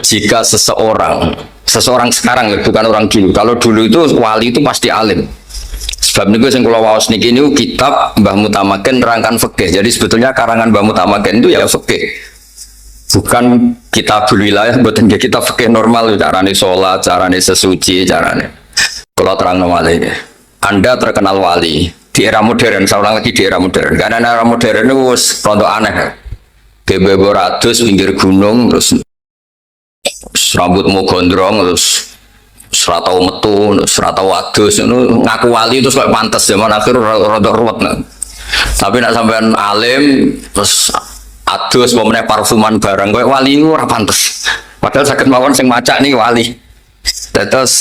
jika seseorang sekarang, bukan orang dulu. Kalau dulu itu wali itu pasti alim. Sebab niku sing kula waos niki niku kitab Mbah Mutamakin nerangkan fikih. Jadi sebetulnya karangan Mbah Mutamakin itu ya fikih. Bukan kitabul wilayah, mboten nggih kitab fikih normal, carane salat, carane sesuci, carane. Kula terangno malih. Anda terkenal wali di era modern, saya ulang lagi di era modern. Karena era modern itu wis rada aneh. Bebo ratus pinggir gunung terus rambutmu gondrong terus seratau metu, seratau adus, ngaku wali itu kayak pantas zaman akhir rada ruwet. Tapi nak sampean alim terus adus pemenang parfuman barang kayak wali itu ora pantes. Padahal sakit mawon sing maca nih wali. Terus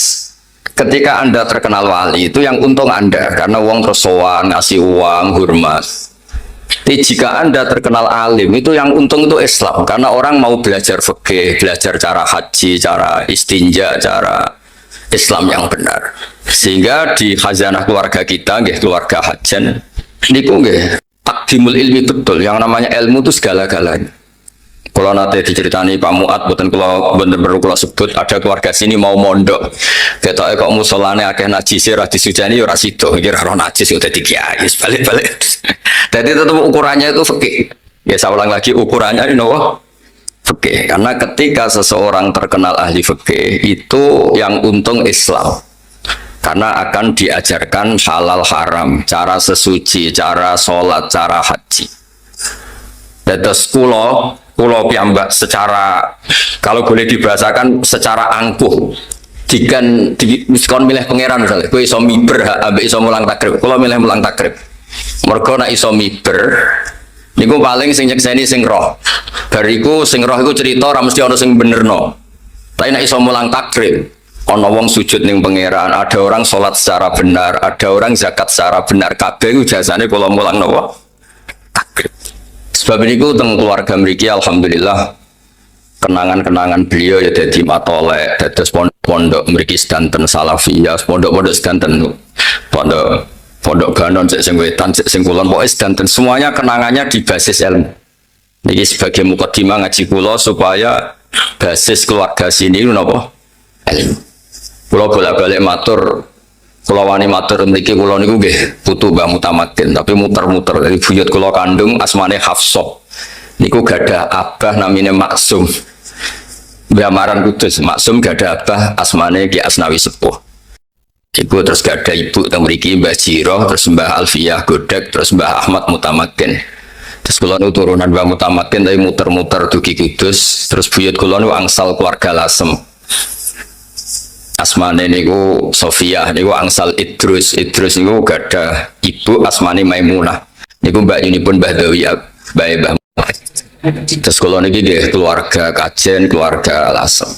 ketika Anda terkenal wali itu yang untung Anda karena uang terus sowan, ngasih uang, hormat. Tapi jika Anda terkenal alim itu yang untung itu Islam karena orang mau belajar fikih, belajar cara haji, cara istinja, cara Islam yang benar. Sehingga di khazanah keluarga kita, nggih keluarga Hajan, niku nggih takdimul ilmi betul. Yang namanya ilmu itu segala-galanya. Kalau nanti diceritani Pak Muat, bukan kalau bener-bener kalau sebut ada keluarga sini mau mondok, kita kok musolane akeh najis ora disujani ora sido, kira roh najis udah dikiai, balik-balik. Jadi tetap ukurannya itu fikih. Ya saya ulang lagi ukurannya ini fikih. Karena ketika seseorang terkenal ahli fikih itu yang untung Islam. Karena akan diajarkan halal haram, cara sesuci, cara sholat, cara haji. Terus Kulo piyambak secara kalau boleh dibahasakan secara angkuh diskon milih pangeran misalnya kowe iso miber ambek iso mulang takrib kulo milih mulang takrib mergo nek iso miber niku paling sing nyekseni sing roh bariku sing roh iku cerita ora mesti ana sing benerno tapi nek iso mulang takrib ana wong sujud ning pangeran ada orang sholat secara benar ada orang zakat secara benar kabeh iku jasane kulo mulang napa takrib. Sebab ini tentang keluarga mriki alhamdulillah kenangan-kenangan beliau ya dadi matolek, dados pondok mriki sedanten salafiyah, pondok-pondok sedanten pondok Ganon sing wetan sing kulon pokoke sedanten semuanya kenangannya di basis ilmu. Niki sebagai mukadimah ngaji kula supaya basis keluarga sini napa ilmu. Kula bolak-balik matur kula wani matur mriki kula niku nggih putu Mbah Mutamakin tapi muter-muter dari buyut kula kandung asmane Hafsah niku gadah abah namine Maksum Mbah Maran Kudus Maksum gadah abah asmane Ki Asnawi Sepuh iku terus gadah ibu teng mriki Mbah Jiroh terus Mbah Alfiyah Godek terus Mbah Ahmad Mutamakin terus kula niku turunan Mbah Mutamakin tapi muter-muter dugi Kudus terus buyut kula niku angsal keluarga Lasem asmane niku Sofia niku angsal Idrus niku gadah ibu asmane Maimunah niku mbak yunipun Mbah Dawi Mbah terus kula niki nggih keluarga Kajen keluarga Lasem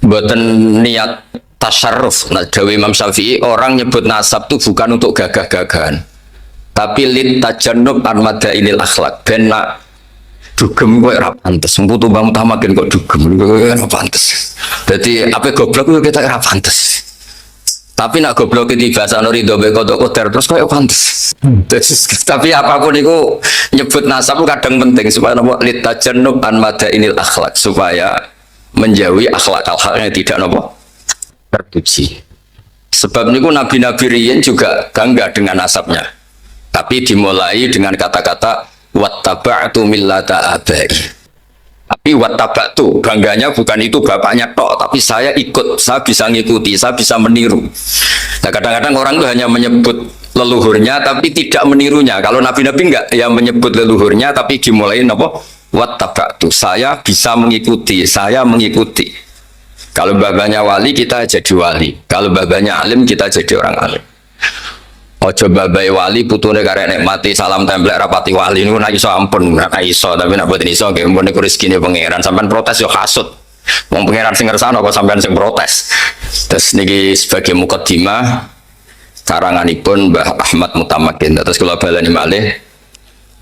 mboten niat tasyarruf nah dawuh Imam Syafi'i orang nyebut nasab itu bukan untuk gagah-gagahan tapi lit tajannub an madainil akhlak ben nak dugem kok ora pantes mputu Mbah Mutamakin kok dugem ora pantes. Dadi ape goblok kok kita ora pantes. Tapi nak goblok iki bahasane ridho be kodok koder terus kok pantes. Tapi apapun itu nyebut nasab kadang penting supaya napa litajannub an madainil akhlak supaya menjauhi akhlak-akhlak yang tidak napa terpuji. Sebab niku nabi-nabi riyen juga bangga dengan nasabnya. Tapi dimulai dengan kata-kata wattaba'tu millata abai. Tapi wattaba'tu bangganya bukan itu bapaknya tok, tapi saya ikut, saya bisa ngikuti, saya bisa meniru. Nah kadang-kadang orang itu hanya menyebut leluhurnya tapi tidak menirunya. Kalau nabi-nabi enggak, ya menyebut leluhurnya tapi dimulai apa? Wattaba'tu, saya bisa mengikuti, saya mengikuti. Kalau babanya wali kita jadi wali, kalau babanya alim kita jadi orang alim. Ojo babai wali putune karek nikmati salam templek rapati wali niku nek iso ampun nek iso tapi nek boten iso nggih mun niku rezekine pangeran sampean protes yo hasud wong pangeran sing ngersano kok sampean sing protes. Terus niki sebagai mukadimah karanganipun Mbah Ahmad Mutamakin terus kula baleni malih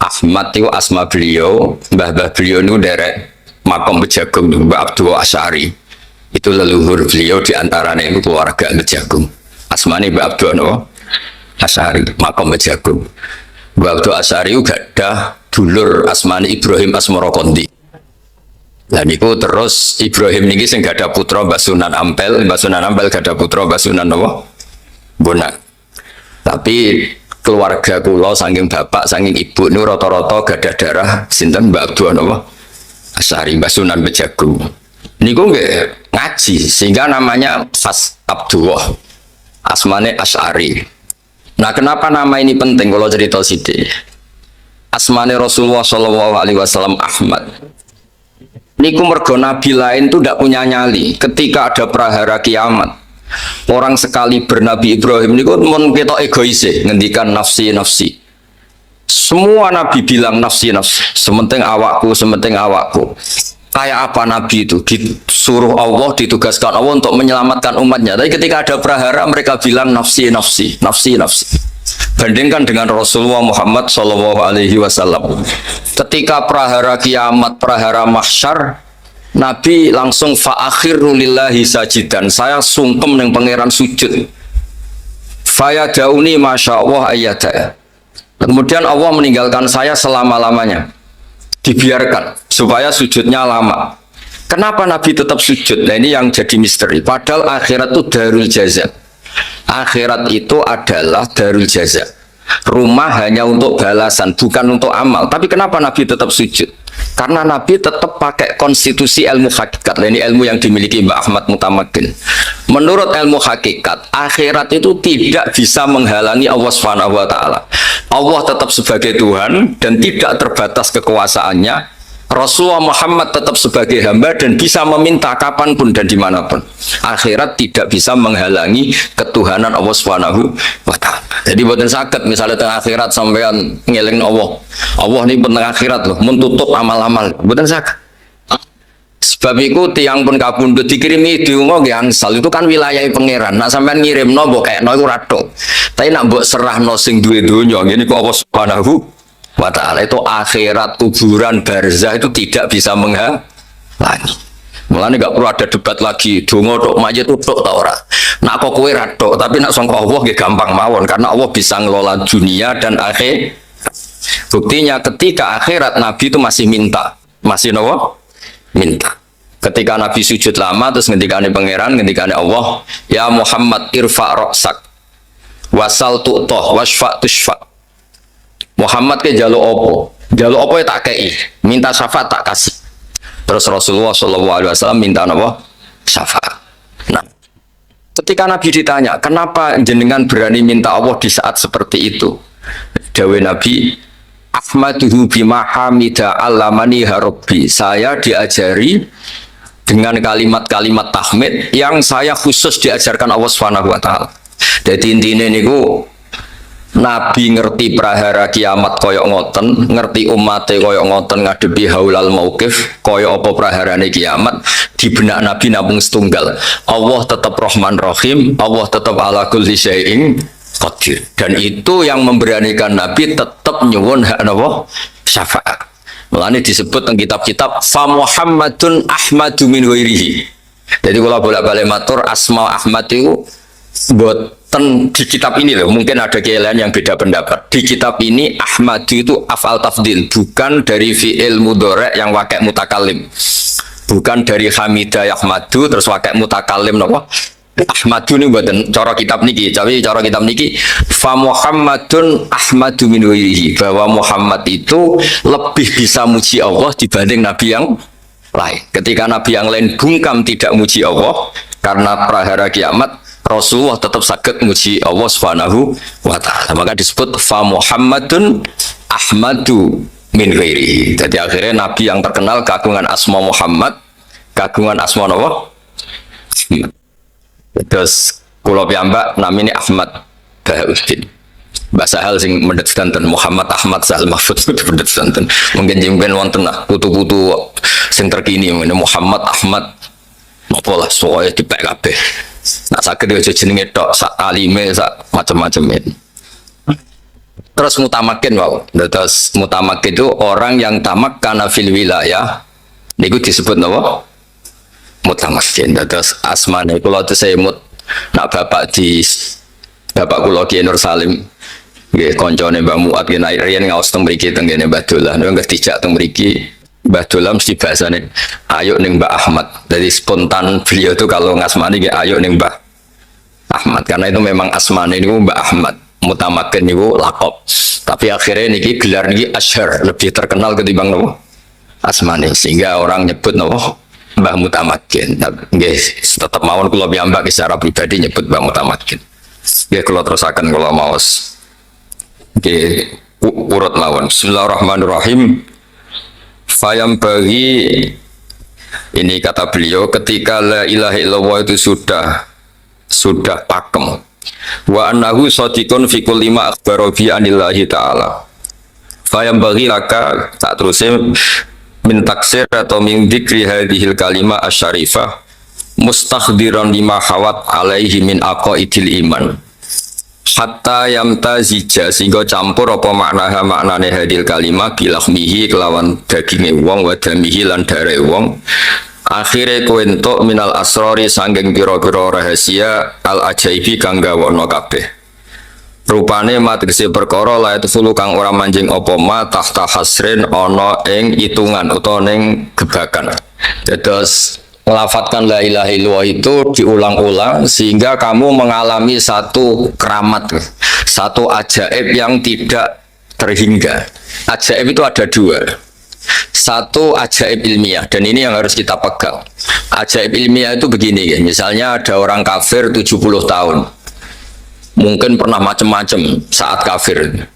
Ahmad itu asma beliau mbah-mbah beliau niku derek makom Bejagung Mbah Abdul Asy'ari itu leluhur beliau diantaranya itu keluarga Bejagung asmane Mbah Abdul Asy'ari, makom Bejagung. Mbah Abdul Asy'ari juga ada dulur asmani Ibrahim Asmoro Kondi. Lah niku terus Ibrahim niki sing gada putra Mbah Sunan Ampel, Mbah Sunan Ampel gada putra Mbah Sunan napa? Bonang. Tapi keluarga kula saking bapak saking ibu niku rata-rata gadah darah sinten Mbah Abdul napa? Asy'ari Mbah Sunan Bejagung. Niku nggih ngaji sehingga namanya Fas Abdullah. Asmane Asy'ari. Nah, kenapa nama ini penting kalau cerita sithik? Asmane Rasulullah Shallallahu alaihi wasallam Ahmad. Niku mergo nabi lain tuh tidak punya nyali. Ketika ada prahara kiamat, orang sekali bernabi Ibrahim niku mun ketok egois ngendikan nafsi nafsi. Semua nabi bilang nafsi nafsi. Sementing awakku, sementing awakku. Kayak apa nabi itu disuruh Allah, ditugaskan Allah untuk menyelamatkan umatnya. Tapi ketika ada prahara mereka bilang nafsi nafsi, nafsi nafsi. Bandingkan dengan Rasulullah Muhammad Shallallahu Alaihi Wasallam. Ketika prahara kiamat, prahara mahsyar, Nabi langsung fa'akhiru lillahi sajidan. Saya sungkem dengan pangeran sujud. Faya dauni masya Allah ayataya. Kemudian Allah meninggalkan saya selama-lamanya. Dibiarkan supaya sujudnya lama. Kenapa Nabi tetap sujud? Nah ini yang jadi misteri. Padahal akhirat itu darul jaza. Akhirat itu adalah darul jaza. Rumah hanya untuk balasan, bukan untuk amal. Tapi kenapa Nabi tetap sujud? Karena Nabi tetap pakai konstitusi ilmu hakikat. Ini ilmu yang dimiliki Mbak Ahmad Mutamakin. Menurut ilmu hakikat, akhirat itu tidak bisa menghalangi Allah Subhanahu wa taala. Allah tetap sebagai Tuhan dan tidak terbatas kekuasaannya. Rasulullah Muhammad tetap sebagai hamba dan bisa meminta kapanpun dan dimanapun. Akhirat tidak bisa menghalangi ketuhanan Allah Subhanahu wa ta'ala. Jadi buatan sakit misalnya tengah akhirat sampean ngeling Allah. Allah ini tengah akhirat loh, mentutup amal-amal. Buatan sakit. Sebab itu tiang pun kabundut dikirimi diungo angsal itu kan wilayah pangeran. Nak sampean ngirim nopo kayak no itu ratok. Tapi nak mbok serah no sing duwe donya ngene kok Allah Subhanahu wa ta'ala itu akhirat kuburan barzah itu tidak bisa menghalangi. Mulane nggak perlu ada debat lagi. Donga tok mayit tok ta ora. Nak kok kowe ra tok, tapi nak sangka Allah nggih gampang mawon karena Allah bisa ngelola dunia dan akhir. Buktinya ketika akhirat Nabi itu masih minta. Masih nopo? Minta. Ketika Nabi sujud lama terus ngendikane pangeran, ngendikane Allah, "Ya Muhammad irfa' ra'sak. Wasal tu'tah wasfa' tushfa'." Muhammad ke jaluk opo ya tak kei, minta syafaat tak kasih. Terus Rasulullah Shallallahu Alaihi Wasallam minta apa? Syafaat. Nah, ketika Nabi ditanya, kenapa jenengan berani minta Allah di saat seperti itu? Dawe Nabi, Ahmaduhu bima hamida allamani harobbi. Saya diajari dengan kalimat-kalimat tahmid yang saya khusus diajarkan Allah Subhanahu wa taala. Jadi intinya niku Nabi ngerti prahara kiamat koyok ngoten, ngerti umatnya koyok ngoten ngadepi haulal mauqif koyok apa praharane kiamat. Di benak Nabi namung setunggal. Allah tetap Rahman Rahim, Allah tetap ala kulli syai'in qadir. Dan itu yang memberanikan Nabi tetap nyuwun hak napa? Syafaat. Mulane disebut teng kitab-kitab fa Muhammadun Ahmadu min ghairihi. Jadi kalau bolak-balik matur asma Ahmad itu boten di kitab ini loh, mungkin ada lain yang beda pendapat. Di kitab ini Ahmadu itu afal tafdil, bukan dari fi'il mudhari' yang wakai mutakalim, bukan dari hamidah Ahmadu terus wakai mutakalim napa Ahmadu ini buatan cara kitab niki. Tapi cara kitab niki fa Muhammadun Ahmadu min ghairihi, bahwa Muhammad itu lebih bisa muji Allah dibanding nabi yang lain. Ketika nabi yang lain bungkam tidak muji Allah karena prahara kiamat, Rasulullah tetap sakit muji Allah Subhanahu wa ta'ala. Maka disebut fa Muhammadun Ahmadu min ghairihi. Jadi akhirnya nabi yang terkenal kagungan asma Muhammad, kagungan asma Allah. Terus kula piyambak namine Ahmad Bahauddin. Bahasa hal sing mendet danten Muhammad Ahmad Sahal Mahfud mendet danten. Mungkin wonten lah putu-putu sing terkini Muhammad Ahmad napa lah soalnya di PKB. Nak sakit dia jenenge tok, sak alime, sak macam-macam ini. Terus mutamakin wow. Terus mutamakin itu orang yang tamak karena fil wilayah. Niku disebut napa? Mutamakin. Terus asmane kula itu saya nak bapak kula Ki Nur Salim. Nggih kancane Mbah Muat nggih riyen ngaos teng mriki teng ngene Mbah Dolah. Niku dijak teng mriki Mbah Dolam mesti bahasane ayo ning Mbak Ahmad. Jadi spontan beliau itu kalau ngasmani kayak ayo ning Mbah Ahmad karena itu memang asmane niku Mbak Ahmad. Mutamakin niku lakop. Tapi akhirnya niki gelar niki asyhar, lebih terkenal ketimbang nopo asmane sehingga orang nyebut nopo Mbah Mutamakin. Nggih, tetap mawon kula piyambak secara pribadi nyebut Mbah Mutamakin. Nggih kula terusaken kula maos. Nggih urut mawon. Bismillahirrahmanirrahim. Fayam bagi ini kata beliau ketika la ilaha illallah itu sudah pakem wa annahu shadiqun fi kulli ma akhbara bi anillahi ta'ala fayam bagi laka tak terusnya min taksir atau min dzikri hadhil kalimah asyarifah mustakhdiran lima hawat alaihi min aqaidil iman hatta yamtazija sehingga campur apa maknane hadil kalimah bilahmihi kelawan daginge wong wa damihi lan dare wong akhire kowe entuk minal asrori sanggeng pira-pira rahasia al ajaibi kang gawono kabeh rupane matrisi perkara la itu kang ora manjing apa ma tahta hasrin ana ing itungan utawa ning gebakan terus melafatkan la ilaha illallah itu diulang-ulang sehingga kamu mengalami satu keramat, satu ajaib yang tidak terhingga. Ajaib itu ada dua. Satu ajaib ilmiah dan ini yang harus kita pegang. Ajaib ilmiah itu begini ya, misalnya ada orang kafir 70 tahun. Mungkin pernah macam-macam saat kafir.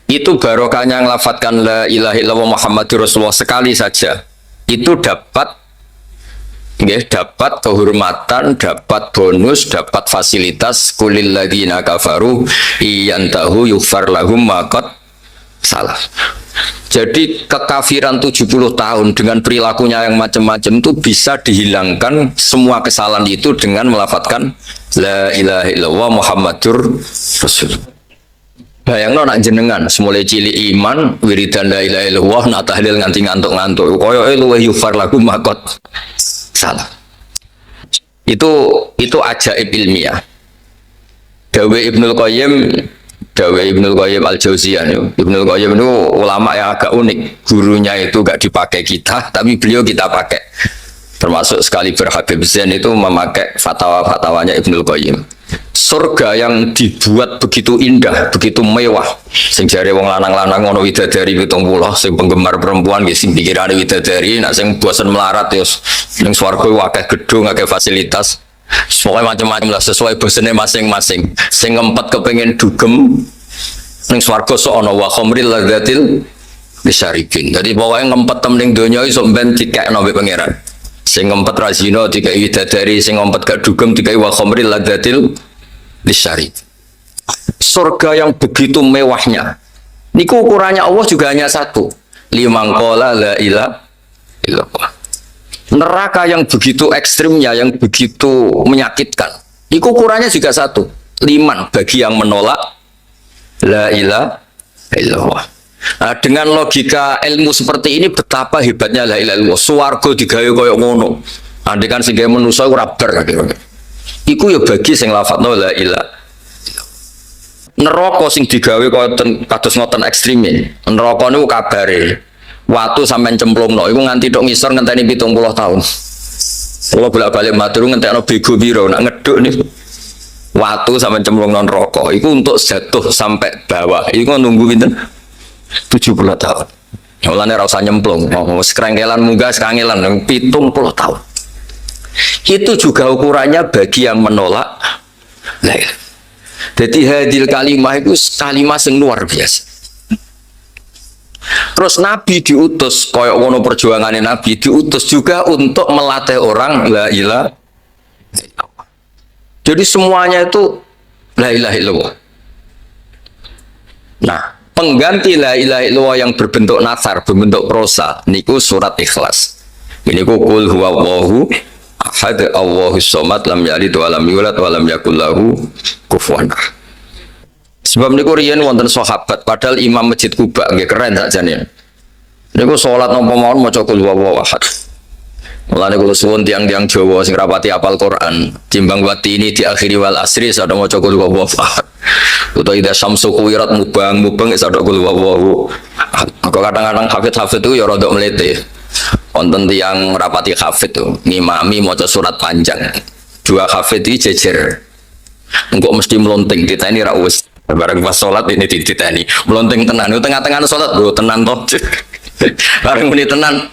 Itu barokahnya melafatkan la ilaha illallah Muhammadur Rasulullah sekali saja. Itu dapat kehormatan, dapat bonus, dapat fasilitas kulil ladzina kafaru iyantahu yughfar lahum ma qad salah. Jadi kekafiran 70 tahun dengan perilakunya yang macam-macam itu bisa dihilangkan semua kesalahan itu dengan melafatkan la ilaha illallah Muhammadur Rasul. Bayangno nak jenengan semulai cilik iman wiridan la ilaha illallah nak tahlil nganti ngantuk-ngantuk koyoke luwih yughfar lahum ma qad salah. Itu ajaib ilmiah. Dawe Ibnul Qayyim Al-Jauziyah. Ibnul Qayyim itu ulama yang agak unik. Gurunya itu gak dipakai kita, tapi beliau kita pakai. Termasuk sekali Habib Zain itu memakai fatwa-fatwanya Ibnul Qayyim. Surga yang dibuat begitu indah, begitu mewah. Sing jare wong lanang-lanang ono widadari 70, sing penggemar perempuan nggih sing pikirane widadari, nek sing bosen melarat ya ning swarga akeh gedung, akeh fasilitas. Semuanya macam-macam lah sesuai bosennya masing-masing. Sing ngempet kepengin dugem ning swarga sok ana wa khamril ladzatil bisyaribin. Jadi pokoknya ngempet ning donya iso ben dikekno mbek pangeran. Sing ngempet ra zina dikai widadari, sing ngempet gak dugem dikai wa khamril ladzatil bisyarib. Surga yang begitu mewahnya. Niku ukurannya Allah juga hanya satu. Liman qala la ilaha illallah. Neraka yang begitu ekstrimnya, yang begitu menyakitkan. Niku ukurannya juga satu. Liman bagi yang menolak la ilaha illallah. Nah, dengan logika ilmu seperti ini betapa hebatnya la ilaha illallah. Swarga digawe koyo ngono. Andai kan sing gawe manusa ora bar kira-kira. Iku ya bagi sing lafadzno la ilaha. Neraka sing digawe kados ngoten ekstreme. Neraka niku kabare watu sampean cemplungno iku nganti tok ngisor ngenteni 70 tahun. Kula bolak-balik matur ngentekno bego piro nak ngeduk niku. Watu sampean cemplungno neraka iku untuk jatuh sampai bawah. Iku nunggu pinten? 70 tahun. Mulane ora usah nyemplung. Wis krengkelan munggah sekangelan 70 tahun. Itu juga ukurannya bagi yang menolak la ilaha. Jadi hadil kalimah itu kalimah yang luar biasa. Terus Nabi diutus, koyok wono perjuangannya Nabi diutus juga untuk melatih orang la ilaha. Jadi semuanya itu la ilaha illallah. Nah, pengganti la ilaha illallah yang berbentuk natsar, berbentuk prosa, niku surat Ikhlas. Ini qul huwallahu ahad Allahus somad lam yalid wa lam yulad wa lam yakul lahu kufuwan ahad. Sebab niku riyen wonten sahabat padahal imam Masjid Kuba nggih keren sakjane. Niku salat napa mawon maca qul huwallahu ahad. Mulane kula suwun tiang-tiang Jawa sing rapati apal Quran, timbang wati ini diakhiri wal asri sadha maca qul huwallahu ahad. Utawa idza syamsu kuwirat mubang sadha qul huwallahu ahad. Maka kadang-kadang hafid-hafid itu ya rada mlete. Wonten tiang rapati hafid tuh ngimami maca surat panjang. Dua hafid iki jejer. Engko mesti melonting diteni ra wis. Bareng pas salat ini diteni. Melonting tenan. Tengah-tengah salat lho tenan toh. Bareng muni tenan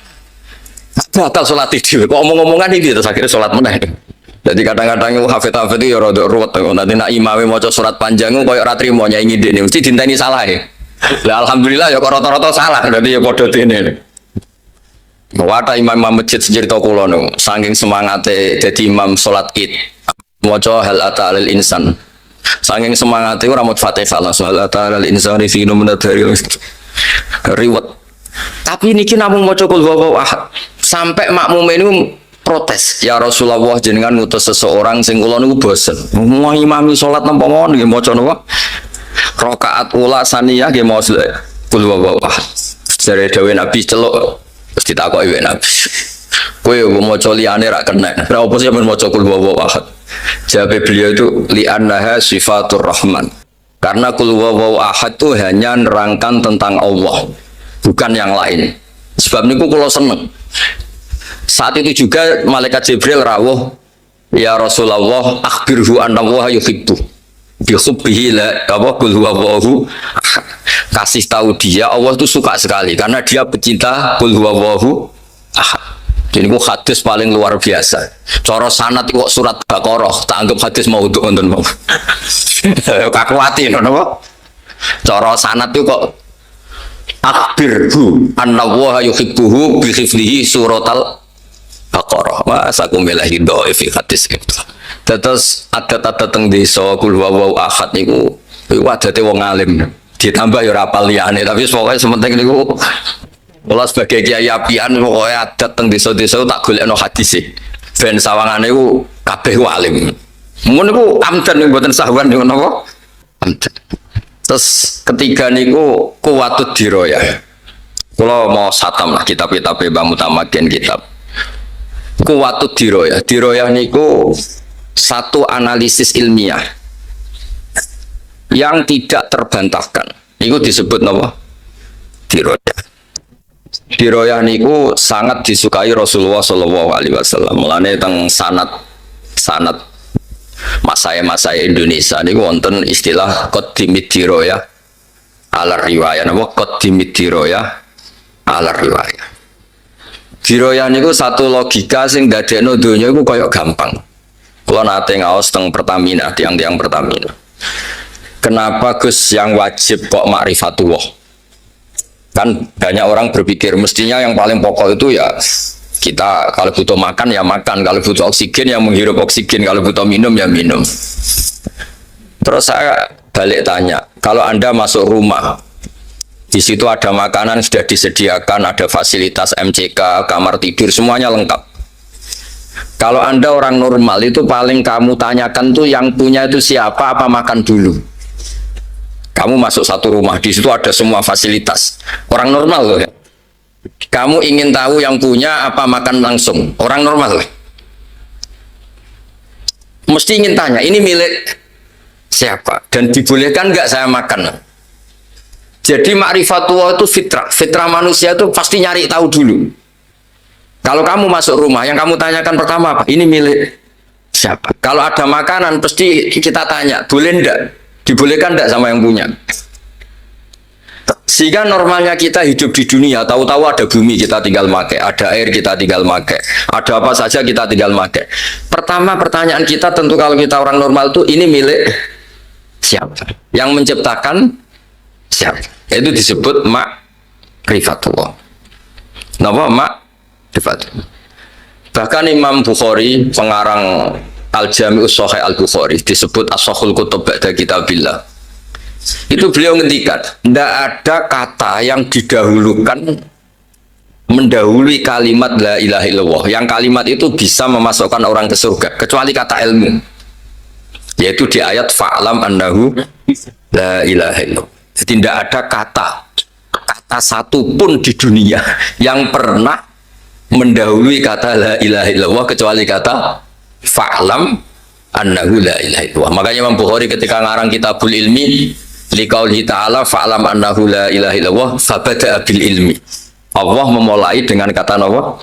batal sholat tidur. Kok omong-omongan ini terus akhirnya sholat meneh. Jadi kadang-kadang itu hafid-hafid itu ya rada ruwet. Nanti nak imame maca surat panjang itu kayak ratri mau nyanyi ngidek nih. Mesti dinteni salah ya. Lah alhamdulillah ya kok rata-rata salah. Berarti ya podo dene. Wata imam masjid sejerita kula niku saking semangate dadi imam sholat Id. Maca hal ata alil insan. Saking semangate ora mau Fatihah langsung hal ata alil insani fi numadari. Riwet. Tapi niki namung maca qul huwallahu ahad. Sampai makmum ini protes, ya Rasulullah jenengan ngutus seseorang sing kula niku bosen. Mau imami salat napa mawon nggih maca napa? Rakaat ula saniyah nggih maos qul huwallahu ahad. Jare dawuh Nabi celuk terus ditakoki wek Nabi. Kowe maca liyane ra kena. Ora apa sih men maca qul huwallahu ahad. Jawab beliau itu li'annaha sifatur rahman. Karena qul huwallahu ahad itu hanya nerangkan tentang Allah, bukan yang lain. Sebab niku kula seneng. Saat itu juga malaikat Jibril rawuh, ya Rasulullah, akhbirhu anna Allah yuhibbu bi hubbihi la qul huwallahu. Kasih tahu dia Allah itu suka sekali karena dia pecinta qul huwallahu ahad. Jadi itu hadis paling luar biasa. Cara sanad kok surat Baqarah tak anggap hadis mau untuk nonton mau. Kakuati napa? Cara sanad itu kok akhbirhu anna Allah yuhibbuhu bi hifdhihi suratal Baqarah. Masa aku melahi dhaif hadis gitu. Terus adat-adat teng desa qul huwallahu ahad niku adate wong alim. Ditambah ya ora apal liyane tapi pokoke sementing niku kula sebagai kiai apian pokoke adat teng desa-desa tak golekno hadis e. Ben sawangane iku kabeh alim. Mun niku amdan niku mboten sahwan niku napa? Amdan. Terus ketiga niku kuwatut diroyah. Kula mau satam lah kitab-kitab Mbah Mutamakin kitab. Kuwatut diroyah. Diroyah niku satu analisis ilmiah yang tidak terbantahkan. Niku disebut napa? Diroyah. Diroyah niku sangat disukai Rasulullah Shallallahu Alaihi Wasallam. Mulane teng sanad masaya Indonesia niku wonten istilah qaddimid diroyah ala riwayah. Napa qaddimid diroyah ala riwayah. Diroyah niku satu logika sing dadekno donya iku kaya gampang. Kula nate ngaos teng Pertamina, tiang-tiang Pertamina. Kenapa Gus yang wajib kok ma'rifatullah? Kan banyak orang berpikir mestinya yang paling pokok itu ya kita kalau butuh makan ya makan, kalau butuh oksigen ya menghirup oksigen, kalau butuh minum ya minum. Terus saya balik tanya, kalau Anda masuk rumah, di situ ada makanan sudah disediakan, ada fasilitas MCK, kamar tidur, semuanya lengkap. Kalau Anda orang normal itu paling kamu tanyakan tuh yang punya itu siapa, apa makan dulu. Kamu masuk satu rumah, di situ ada semua fasilitas. Orang normal loh ya. Kamu ingin tahu yang punya apa makan langsung. Orang normal loh. Mesti ingin tanya, ini milik siapa? Dan dibolehkan nggak saya makan? Jadi ma'rifatullah itu fitrah. Fitrah manusia itu pasti nyari tahu dulu. Kalau kamu masuk rumah, yang kamu tanyakan pertama apa? Ini milik siapa? Kalau ada makanan, pasti kita tanya, boleh enggak? Dibolehkan enggak sama yang punya? Sehingga normalnya kita hidup di dunia, tahu-tahu ada bumi kita tinggal pakai, ada air kita tinggal pakai, ada apa saja kita tinggal pakai. Pertama pertanyaan kita tentu kalau kita orang normal itu, ini milik siapa? Yang menciptakan siapa? Itu disebut ma'rifatullah. Napa ma'rifatullah? Bahkan Imam Bukhari, pengarang Al-Jami'us Shahih Al-Bukhari, disebut As-Shahul Kutub Ba'da Kitabillah. Itu beliau ngendikan, tidak ada kata yang didahulukan mendahului kalimat la ilaha illallah. Yang kalimat itu bisa memasukkan orang ke surga, kecuali kata ilmu. Yaitu di ayat fa'lam annahu la ilaha illallah. Jadi tidak ada kata satu pun di dunia yang pernah mendahului kata la ilaha illallah kecuali kata fa'lam annahu la ilaha illallah. Makanya Imam Bukhari ketika ngarang kitabul ilmi liqaulihi ta'ala fa'lam annahu la ilaha illallah fabada'a bil ilmi. Allah memulai dengan kata apa?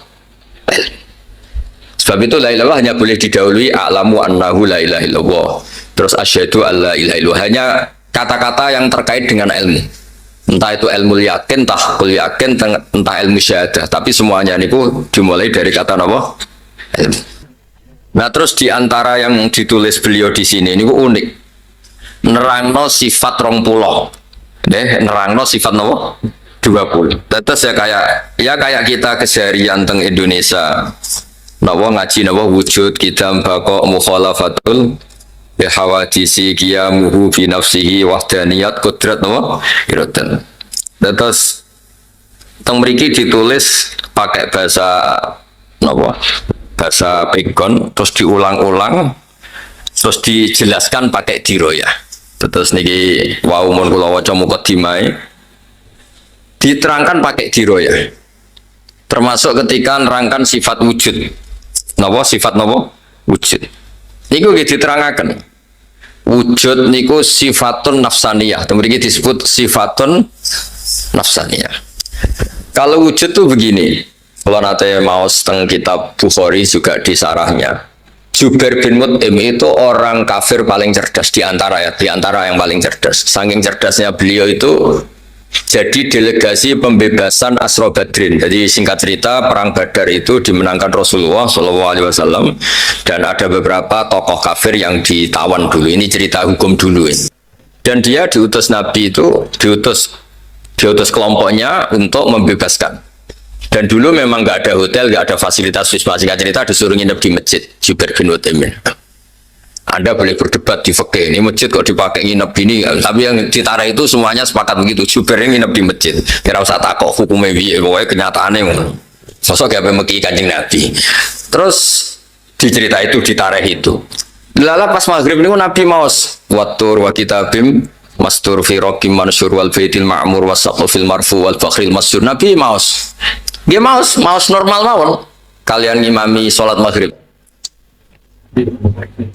Sebab itu la ilaha hanya boleh didahului a'lamu annahu la ilaha illallah. Terus asyhadu alla ilaha illallah. Hanya kata-kata yang terkait dengan ilmu. Entah itu ilmu yakin, entah kul yakin, entah ilmu syahadah. Tapi semuanya ini dimulai dari kata apa? Ilmu. Nah terus diantara yang ditulis beliau di sini ini unik. Nerangno sifat 20. Nerangno sifat apa? 20. Terus ya kayak kita keseharian teng Indonesia. Nawa ngaji nawa wujud kita bako mukhalafatul bihawadisi qiyamuhu fi nafsihi wahdaniyat qudrat nawa iradan. Terus teng mriki ditulis pakai bahasa nawa bahasa pegon terus diulang-ulang terus dijelaskan pakai diroya. Terus niki wau mun kula waca mukadimah diterangkan pakai diroya. Termasuk ketika nerangkan sifat wujud. Napa sifat napa? Wujud. Niku nggih diterangaken. Wujud niku sifatun nafsaniyah. Mriki disebut sifatun nafsaniyah. Kalau wujud tuh begini. Kalau nanti mau setengah kitab Bukhari juga di sarahnya. Jubair bin Mut'im itu orang kafir paling cerdas di antara yang paling cerdas. Saking cerdasnya beliau itu jadi delegasi pembebasan Asra Badrin. Jadi singkat cerita perang Badar itu dimenangkan Rasulullah SAW dan ada beberapa tokoh kafir yang ditawan dulu. Ini cerita hukum dulu. Dan dia diutus Nabi itu diutus kelompoknya untuk membebaskan. Dan dulu memang nggak ada hotel, nggak ada fasilitas wisma. Singkat cerita disuruh nginep di masjid Jubair bin Mut'im. Anda boleh berdebat di fikih, ini masjid kok dipakai nginep gini, tapi yang ditara itu semuanya sepakat begitu. Jubair nginep di masjid, kira usah takut hukumnya biye, pokoknya kenyataannya sosok kayak meki Kanjeng Nabi. Terus dicerita itu ditara itu. Lala pas maghrib ini Nabi maus watur wa kitabim mastur fi raqim mansur wal baitil ma'mur wasaqfil marfu wal fakhril masur. Nabi maus, dia maus normal mawon. Kalian ngimami sholat maghrib.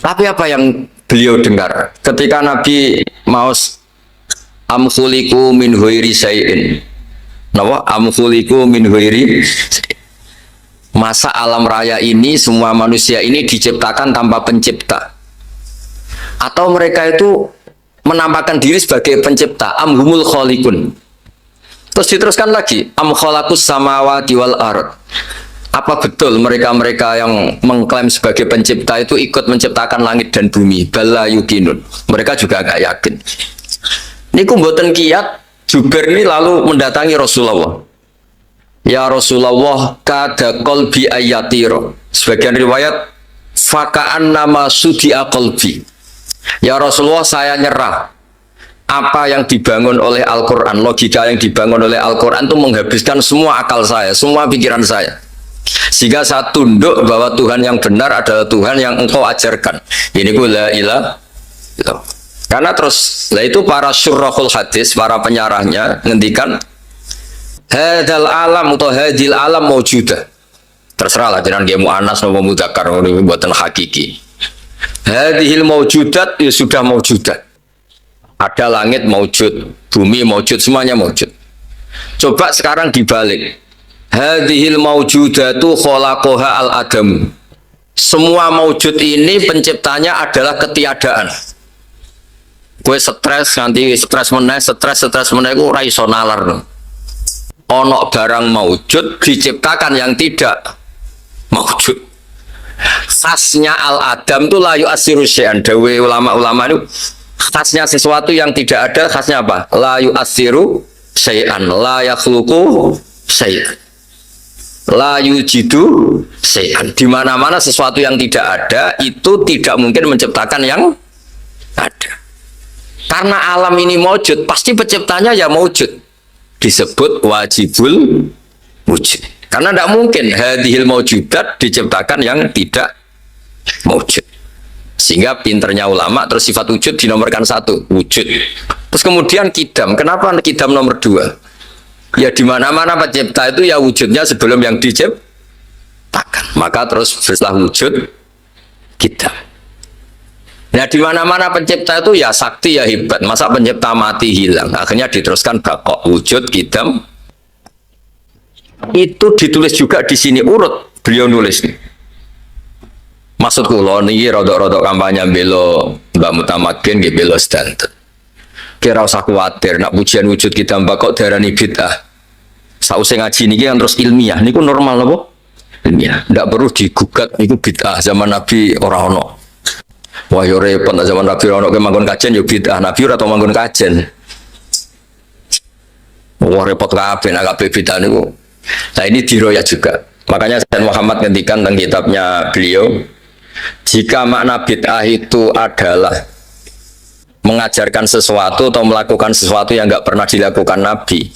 Tapi apa yang beliau dengar ketika Nabi maus amkhuliku min huiri sayin, nawa amkhuliku min huiri, masa alam raya ini semua manusia ini diciptakan tanpa pencipta, atau mereka itu menampakkan diri sebagai pencipta, amhumul kholikun. Terus diteruskan lagi am khalakus samawati wal ard. Apa betul mereka-mereka yang mengklaim sebagai pencipta itu ikut menciptakan langit dan bumi? Bala yukinun. Mereka juga agak yakin. Ini kumboten kiat. Jubair ini lalu mendatangi Rasulullah. Ya Rasulullah, kada qalbi ayatiro. Sebagian riwayat faka'an nama sudi'a qalbi. Ya Rasulullah, saya nyerah. Apa yang dibangun oleh Al-Quran, logika yang dibangun oleh Al-Quran itu menghabiskan semua akal saya, semua pikiran saya. Sehingga saya tunduk bahwa Tuhan yang benar adalah Tuhan yang engkau ajarkan. Ini la ilaha illallah. Karena terus, lah itu para syurrahul hadis, para penyarahnya ngendikan hadal alam atau hadil alam maujudah. Terserah lah jangan dia mu'anas atau mudzakkar buatan hakiki. Hadhil maujudat ya sudah maujudat. Ada langit maujud, bumi maujud, semuanya maujud. Coba sekarang dibalik. Hadhil maujudatu khalaqaha al-adam. Semua maujud ini penciptanya adalah ketiadaan. Kue stres nanti stres meneh ku ora iso nalar. Ono barang maujud diciptakan yang tidak maujud. Khasnya al-adam itu la yu'assiru syai'an. Dawe ulama-ulama itu khasnya sesuatu yang tidak ada, khasnya apa? La yu'assiru syai'an, la yakhluqu syai'an. La yujidu syai'an. Di mana-mana sesuatu yang tidak ada itu tidak mungkin menciptakan yang ada. Karena alam ini maujud, pasti penciptanya ya maujud. Disebut wajibul wujud. Karena tidak mungkin hadhil maujudat diciptakan yang tidak maujud. Sehingga pinternya ulama terus sifat wujud dinomorkan 1, wujud. Terus kemudian kidam. Kenapa kidam nomor 2? Ya di mana-mana pencipta itu ya wujudnya sebelum yang takkan. Maka terus setelah wujud kita. Nah di mana-mana pencipta itu ya sakti ya hebat. Masa pencipta mati hilang? Akhirnya diteruskan bakok wujud kidam. Itu ditulis juga di sini urut beliau nulis nih. Maksudku loh nih rodok-rodok kampanye belo Mbak Mutamakin gitu belo standar. Kira usah khawatir. Nak pujian wujud kidam bakok darani bid'ah. Sausai ngaji nih kan terus ilmiah. Niku normal loh. Ilmiah. Tidak perlu digugat. Niku bid'ah zaman Nabi orang-orang. Wah yo repot zaman Nabi ono ke manggon kajen yo bid'ah Nabi ora tau manggon kajen. Wah repot kabeh nek kabeh bid'ah niku. Nah ini diroya juga. Makanya Sayyid Muhammad ngendikan tentang kitabnya beliau, jika makna bid'ah itu adalah mengajarkan sesuatu atau melakukan sesuatu yang enggak pernah dilakukan Nabi,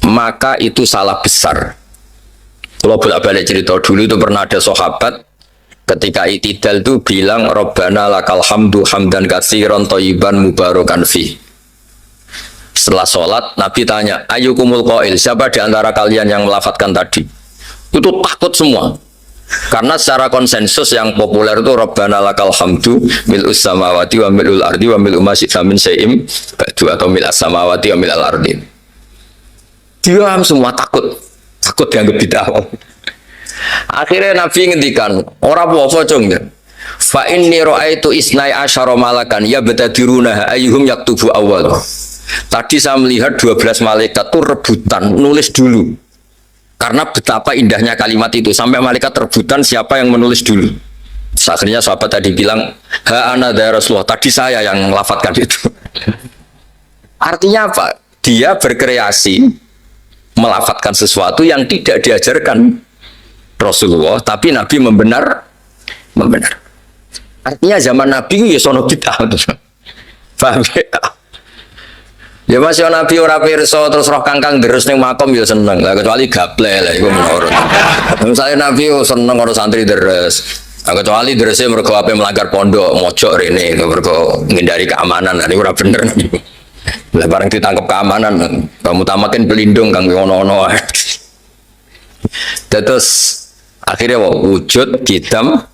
maka itu salah besar. Kalau bolak-balik cerita dulu itu pernah ada sahabat ketika itidal itu bilang Rabbana lakal hamdu hamdan katsiran thayyiban mubarakan fi. Setelah sholat Nabi tanya ayyukumul qail, siapa di antara kalian yang melafadzkan tadi? Itu takut semua karena secara konsensus yang populer itu Rabbana lakal hamdu mil'us samawati wa mil'ul ardi wa mil'u ma syi'ta min syai'in ba'du atau mil'as samawati wa mil'al ardi. Diam semua takut dianggap bid'ah. Akhirnya Nabi ngendikan, ora apa-apa cung ya. Fa inni ra'aitu isnai asyara malakan yabtadiruna ayyuhum yaktubu awal. Tadi saya melihat 12 malaikat tuh rebutan nulis dulu. Karena betapa indahnya kalimat itu sampai malaikat rebutan siapa yang menulis dulu. Akhirnya sahabat tadi bilang, "Ha ana ya Rasulullah." Tadi saya yang melafadzkan itu. Artinya apa? Dia berkreasi melafadzkan sesuatu yang tidak diajarkan Rasulullah, tapi Nabi membenar. Artinya zaman Nabi itu ya sono bid'ah. Paham ya? Ya masih Nabi ora pirsa terus roh kangkang terus ning makom ya seneng. Lah kecuali gaple lah iku menurut. Misalnya Nabi seneng karo santri deres. Kecuali derese mergo ape melanggar pondok, mojok rene mergo menghindari keamanan. Ini ora bener. Lah bareng ditangkap keamanan, kamu tamakin pelindung kang ono-ono. Terus akhirnya wujud kidam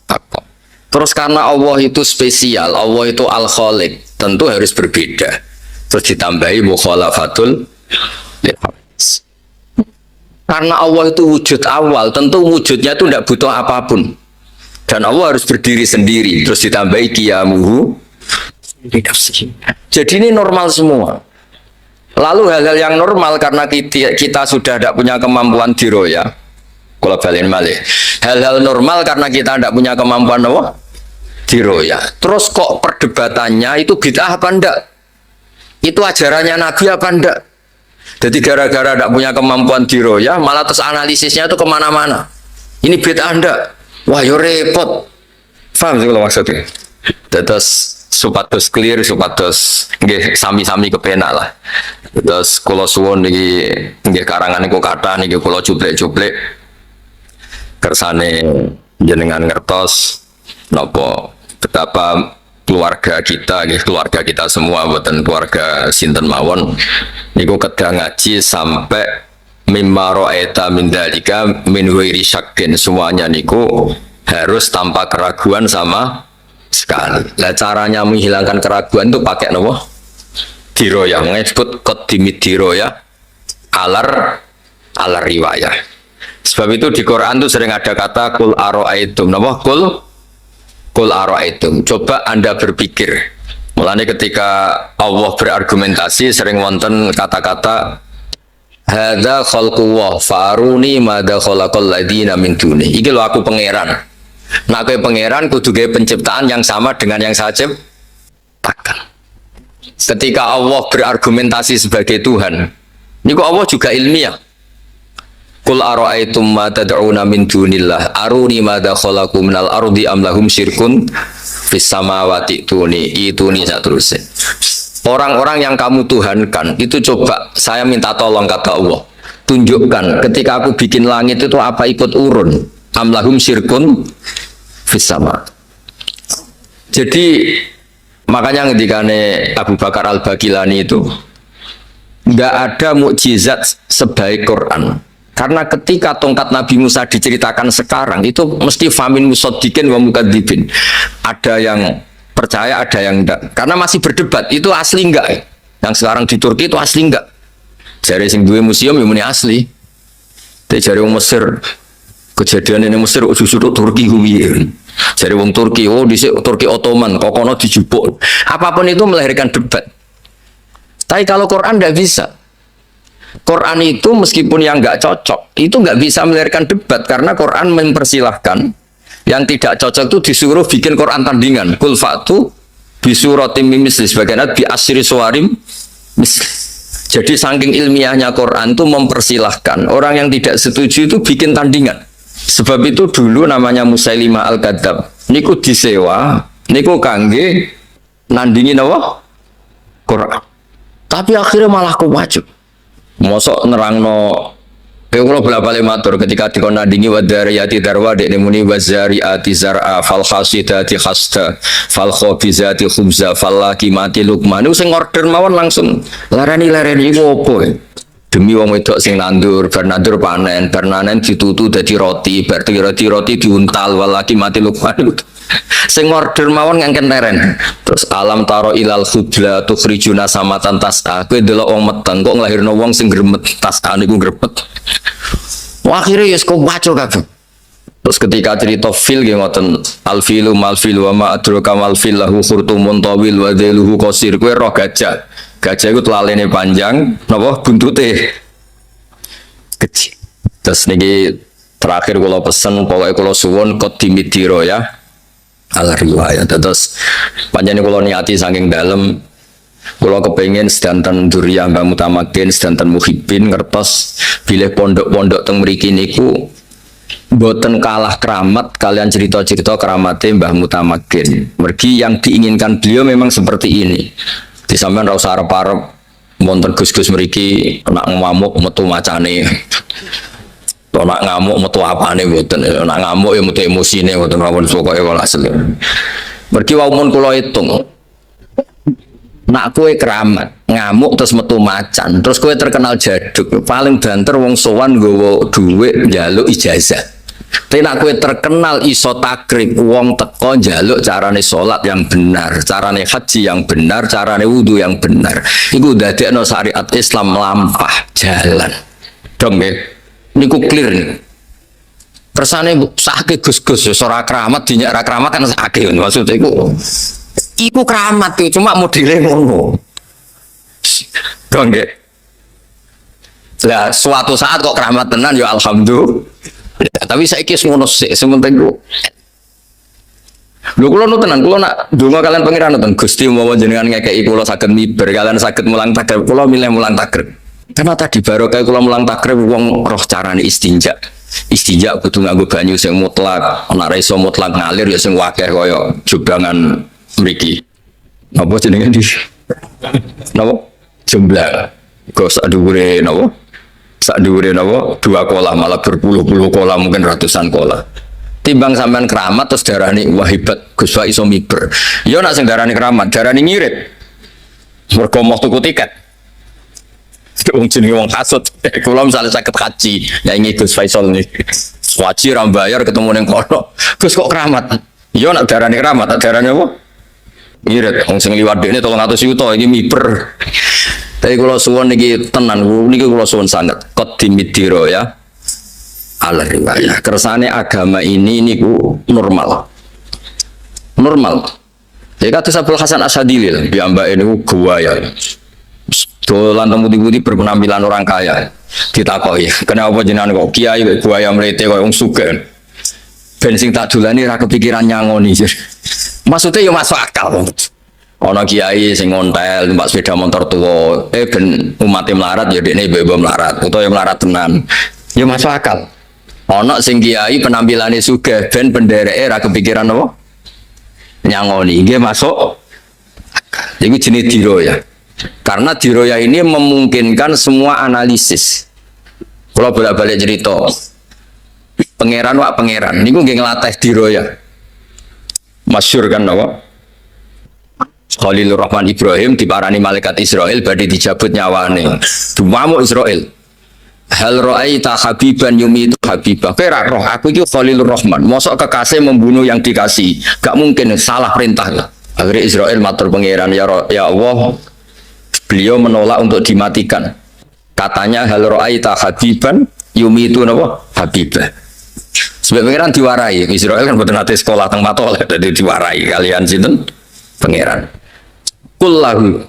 apa? Terus karena Allah itu spesial, Allah itu al-khaliq, tentu harus berbeda. Terus ditambahi mukhalafatul karena Allah itu wujud awal, tentu wujudnya itu tidak butuh apapun. Dan Allah harus berdiri sendiri. Terus ditambahi qiyamuhu. Jadi ini normal semua. Lalu hal-hal yang normal karena kita sudah tidak punya kemampuan diroya. Kalau balik malih, hal-hal normal karena kita tidak punya kemampuan apa? Diroya. Terus kok perdebatannya itu bid'ah apa enggak? Itu ajarannya Nabi apa enggak? Jadi gara-gara tidak punya kemampuan diroya, malah terus analisisnya itu kemana-mana. Ini bid'ah enggak? Wah yo repot. Paham sih kalau maksudnya? Terus supados clear, supados nggih sami-sami kepenak lah. Terus kula suwun niki nggih karangan niku kathah niki kula cuplek-cuplek kersane jenengan ngertos napa betapa keluarga kita semua boten keluarga sinten mawon niku kedah ngaji sampai mimma ra'aita min dzalika min ghairi syakkin, semuanya niku harus tanpa keraguan sama sekali. Lah caranya menghilangkan keraguan itu pakai nopo? Diroya, disebut qaddimid diroya alar riwayah. Sebab itu di Quran itu sering ada kata kul aro'aitum. Napa? Kul aro'aitum. Coba Anda berpikir. Mulanya ketika Allah berargumentasi sering wonten kata-kata hadza khalqullah faruni madza khalaqal ladina min duni. Iki lho aku pangeran. Nah kowe pangeran kudu gawe penciptaan yang sama dengan yang saya ciptakan. Ketika Allah berargumentasi sebagai Tuhan, niku Allah juga ilmiah. Qul ara'aitum ma tad'una min dunillah aruni madza khalaqu minal ardi am lahum syirkun fis samawati ituni saterusnya. Orang-orang yang kamu tuhankan itu coba saya minta tolong kata Allah. Tunjukkan ketika aku bikin langit itu apa ikut urun? Am lahum syirkun fis sama. Jadi makanya ngendikane Abu Bakar Al-Bagilani itu enggak ada mukjizat sebaik Quran. Karena ketika tongkat Nabi Musa diceritakan sekarang itu mesti famin musodikin wa mukadzibin. Ada yang percaya, ada yang enggak. Karena masih berdebat itu asli enggak. Yang sekarang di Turki itu asli enggak. Jari sing duwe museum yang muni asli. Tapi jari wong Mesir kejadian ini Mesir justru Turki kuwi. Jari wong Turki dhisik Turki Ottoman kok kono dijupuk. Apapun itu melahirkan debat. Tapi kalau Quran enggak bisa. Quran itu meskipun yang nggak cocok itu nggak bisa melahirkan debat karena Quran mempersilahkan yang tidak cocok itu disuruh bikin Quran tandingan kul fa'tu bisuratim misli sebagian bi asri suwarim misli. Jadi saking ilmiahnya Quran itu mempersilahkan orang yang tidak setuju itu bikin tandingan. Sebab itu dulu namanya Musailimah al-Kadzab niku disewa niku kangge nandingin apa? Quran. Tapi akhirnya malah kewajib. Mosok nerangno kalau bolak-balik matur ketika dikonandingi wadariyati darwa dekne muni wazariati zar'a fal khasidati khasta fal khabizati khubza fal lakimati lukman sing order mawon langsung larani iku opo demi wong wedok sing nandur bar nandur panen ditutu dadi roti bar roti diuntal wal lakimati lukman sing order mawon ngangken leren. Terus alam taro ilal khudla tukhrijuna samatan tas'a kowe delok wong meteng kok nglahirno wong sing gremet tas'a niku gremet. Akhirnya ya kok waco kabeh. Terus ketika cerita fil nggih ngoten alfilu malfil wa ma adraka malfil lahu khurtumun tawil wa dhailuhu qasir kowe roh gajah. Gajah iku telalene panjang napa buntute kecil. Terus niki terakhir kula pesen pokoknya kula suwun qadimidiro ya. Al riwayat terus panjang kula niati saking dalem kula kepengin sedanten duriyah Mbah Mutamakin sedanten muhibbin ngertos bilih pondok-pondok teng mriki niku boten kalah keramat kalian cerita-cerita keramate Mbah Mutamakin. Mergi yang diinginkan beliau memang seperti ini. Di sampean ra usah arep-arep wonten Gus-gus mriki nak ngamuk metu macane. Nak ngamuk metu apane mboten. Nak ngamuk ya metu emosine mboten mawon pokoke kok asli. Mergi wau mun kula hitung. Nak kowe keramat, ngamuk terus metu macan, terus kowe terkenal jaduk, paling banter wong sowan nggawa dhuwit njaluk ijazah. Tapi nak kowe terkenal iso takrib wong teko njaluk carane salat yang benar, carane haji yang benar, carane wudu yang benar. Iku dadekno syariat Islam lampah jalan. Dong nggih. Niku clear nih. Kersane sakit gus-gus ora keramat dinyak ra keramat kan sakit maksudnya iku keramat tuh cuma modele ngono. Dong nggih. Lah suatu saat kok keramat tenan ya alhamdulillah. Ya, tapi saiki ngono sik sementing ku. Lho kula nu tenan kula nak donga kalian pangeran nonton Gusti mawa jenengan ngekeki kula saged miber kalian saged mulang takrib kula milih mulang takrib. Karena tadi barokah kula mulang takrib wong roh carane istinja. Istinja kudu nganggo banyu sing mutlak, ana ra iso mutlak ngalir ya sing wakeh kaya jubangan mriki. Napa jenenge di? Napa? Jemblang. Kok sak dhuwure napa? Sak dhuwure napa? 2 kolam malah berpuluh-puluh kolam mungkin ratusan kolam. Timbang sampean keramat terus darani wah hebat Gus Pak iso miber. Ya nek sing darani keramat, darani ngirit. Mergo mau tuku tiket. Wong jenenge wong kasut. Kula misale saged haji, nyanyi Gus Faisal niki. Haji ra bayar ketemu ning kono. Gus kok keramat? Ya nek darani keramat, tak darani apa? Ngirit. Wong sing liwat dekne 300 juta iki miber. Tapi kula suwun niki tenan, niki kula suwun sanget. Qadimidiro ya. Al riwayah. Kersane agama ini niku normal. Normal. Jadi kata Abdul Hasan Asyadili, piyambake niku gaya. Dolan temu-temu berpenampilan orang kaya. Ditakoki, kenapa jenengan kok kiai buaya mlete koyo wong sugih? Ben sing tak dolani ra kepikiran nyangoni. Maksudnya ya masuk akal. Ana kiai sing ngontel numpak sepeda motor tua, ben umat melarat ya dekne ibu melarat, utawa ya melarat tenan. Ya masuk akal. Ana sing kiai penampilane sugih ben pendereke ra kepikiran apa? Nyangoni. Nggih masuk akal. Iku jenis diro ya. Karena diroya ini memungkinkan semua analisis. Kalau bolak-balik cerita, pangeran wak pangeran, ini gue ngelatih diroya. Masyur kan apa? Khalilur Rahman Ibrahim diparani malaikat Israel badhe dijabut nyawane. Dumamuk Israel. hal ra'aita habiban yumitu habibah. Kira roh aku itu Khalilur Rahman. Mosok kekasih membunuh yang dikasih. Gak mungkin, salah perintah lah. Akhirnya Israel matur pangeran, ya Allah, beliau menolak untuk dimatikan. Katanya hal ra'aita habiban yumitu napa habibah. Sebab pangeran diwarai. Israel kan betul nanti sekolah teng matol, jadi diwarai kalian sinten pangeran. Kullahu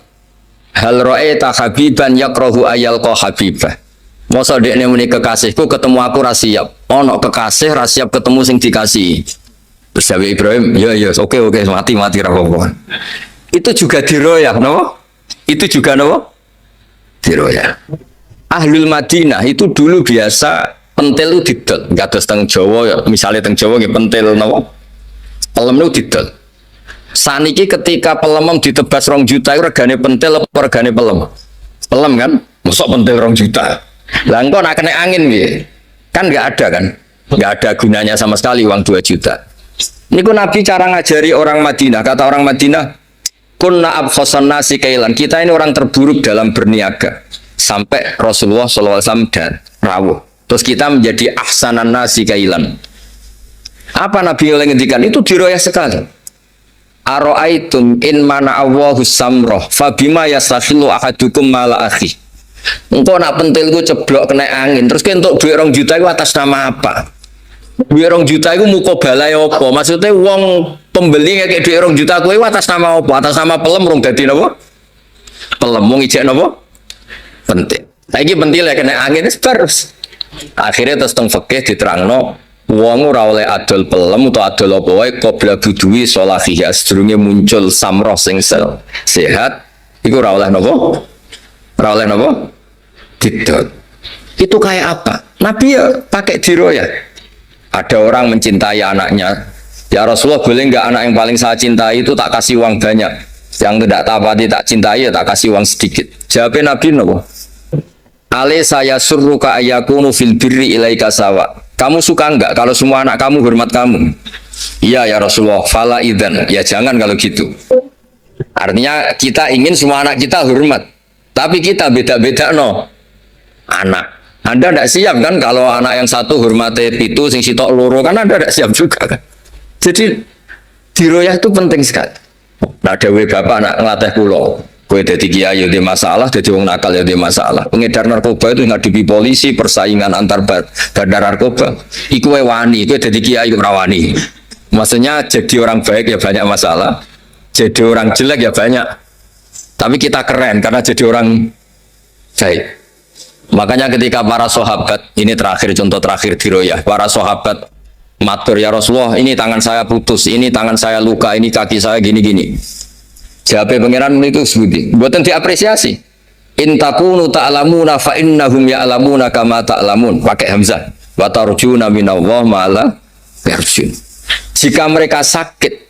hal ra'aita habiban yakrahu ayalqa habibah. Masa dekne muni kekasihku ketemu aku ra siap. Ono kekasih ra siap ketemu sing dikasih. Terus Nabi Ibrahim, ya oke mati ra apa-apa. Itu juga diroyak, napa? Itu juga napa? Diroyak. Ahlul Madinah itu dulu biasa pentil itu didol. Kados teng Jawa, misalnya teng Jawa nggih pentil napa? Pelem itu didol. Saniki ketika pelemem ditebas 2 juta itu regane pentil apa regane pelem? Pelem kan? Mosok pentil 2 juta. Lah engko nak kena angin piye? Kan enggak ada kan? Enggak ada gunanya sama sekali uang 2 juta. Niku Nabi cara ngajari orang Madinah. Kata orang Madinah, kunna abkhasan nasi kailan. Kita ini orang terburuk dalam berniaga. Sampai Rasulullah SAW dan rawuh. Terus kita menjadi ahsanan nasi kailan. Apa Nabi yang ngendikan? Itu diroyah sekali. Aro'aitum in mana Allahu samroh fabima yastakhilu ahadukum mala akhi. Engkau nak pentilku ceblok kena angin terus untuk duit 2 juta itu atas nama apa? Duit 2 juta itu muka balai apa? Maksudnya uang pembeli kayak duit 2 juta itu atas nama apa? Atas nama pelem rong dadi napa? Pelem wong ijek napa? Pentil. Saiki pentil kena angin terus. Akhirnya terus teng fikih diterangno wong ora oleh adol pelem utawa adol apa wae qabla budui solahiha sedurunge muncul samroh sing sehat iku ora oleh napa? Ora oleh napa? Didot. Itu kayak apa? Nabi ya pakai diroya. Ada orang mencintai anaknya. Ya Rasulullah, boleh nggak anak yang paling saya cintai itu tak kasih uang banyak? Yang tidak tapati tak cintai ya tak kasih uang sedikit. Jawabnya Nabi napa? Ale saya suruh ka ayakunu fil birri ilaika sawa. Kamu suka enggak kalau semua anak kamu hormat kamu? Iya ya Rasulullah. Fala idzan. Ya jangan kalau gitu. Artinya kita ingin semua anak kita hormat. Tapi kita beda-beda no. Anak, Anda tidak siap kan kalau anak yang satu hormati pitu sing sitok loro kan Anda tidak siap juga kan. Jadi diroyah itu penting sekali. Nah dewe bapak anak ngelatih pulau, kue jadi kiai ada masalah, jadi wong nakal ada masalah. Pengedar narkoba itu ngadepi polisi persaingan antar bandar narkoba. Iku wani, kue jadi kiai rawani. Maksudnya jadi orang baik ya banyak masalah, jadi orang jelek ya banyak. Tapi kita keren karena jadi orang baik. Makanya ketika para sahabat, ini terakhir contoh terakhir diroyah, para sahabat matur ya Rasulullah, ini tangan saya putus, ini tangan saya luka, ini kaki saya gini-gini. Jawabnya pangeran itu sebuti, buatan diapresiasi. In takunu ta'lamuna fa innahum ya'lamuna kama ta'lamun. Pakai hamzah. Wa tarjuna minallah ma'ala yarjun. Jika mereka sakit,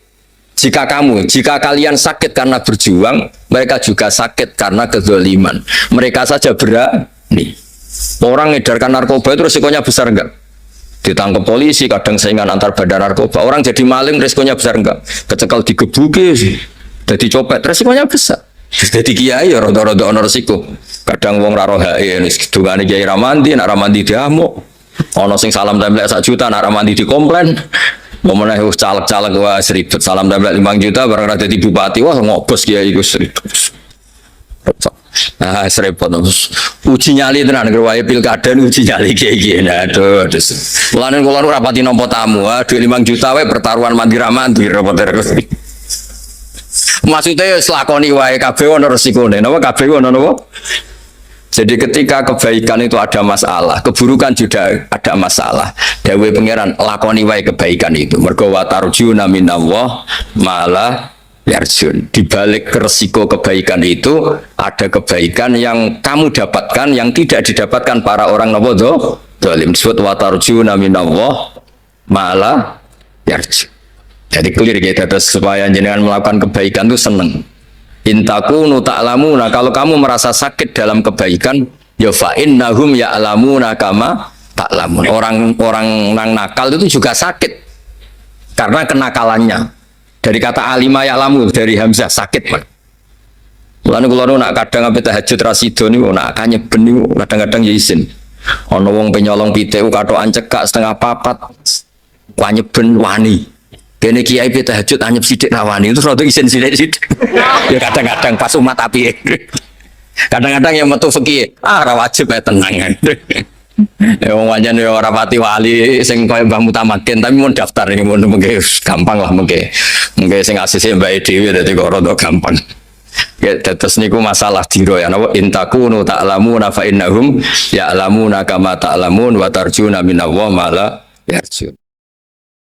jika kalian sakit karena berjuang, mereka juga sakit karena kezaliman. Mereka saja berani. Orang edarkan narkoba itu resikonya besar enggak? Ditangkap polisi, kadang saingan antar badan narkoba. Orang jadi maling resikonya besar enggak? Kecekal digebuki, jadi copet resikonya besar. Jadi kiai ya rodo-rodo ono resiko. Kadang wong raro hae dungane kiai ramandi, nak ramandi diamuk. Ono sing salam templek 1 juta, nak ramandi dikomplain. Momeneh caleg-caleg wah seribet salam templek 5 juta barang ada di bupati wah ngobos kiai iku seribet. Nah, serempet uji nyali tenan gerwae pilkada uji nyali kiai. Nah, aduh. Mulane kula ora rapati nampa tamu, duit 5 juta wae pertaruhan mandi-ramandi repot terus. Maksudnya selakoni wae kabeh ono resikone. Napa kabeh ono napa? Jadi ketika kebaikan itu ada masalah, keburukan juga ada masalah. Dewe pangeran lakoni wae kebaikan itu. Mergo wa tarjuna minallah malah yarjun. Di balik resiko kebaikan itu ada kebaikan yang kamu dapatkan yang tidak didapatkan para orang napa zalim. Disebut wa tarjuna minallah malah yarjun. Jadi clear kita terus supaya jenengan melakukan kebaikan itu seneng. Intakunu ta'lamuna, kalau kamu merasa sakit dalam kebaikan, ya fa innahum ya'lamuna kama ta'lamun. Orang nang nakal itu juga sakit karena kenakalannya. Dari kata alima ya'lamu dari hamzah sakit man. Mulane kula nak kadang ape tahajud rasido niku nak kanyeben niku kadang-kadang ya isin. Ana wong penyolong pitik katokan cekak setengah papat wanyeben wani. Kene kiai pe tahajud anyep sithik rawani terus rada isin sithik. Ya kadang-kadang pas umat api. Kadang-kadang yang metu fikih, ora wajib ya tenang. Ya wong pancen ya ora pati wali sing koyo Mbah Mutamakin tapi mun daftar iki mun mengke gampang lah mengke. Mengke sing asise Mbak Dewi dadi kok rada gampang. Ya tetes niku masalah diro ya napa intakunu ta'lamuna fa innahum ya'lamuna kama ta'lamun wa tarjuna minallah ma la yarjun.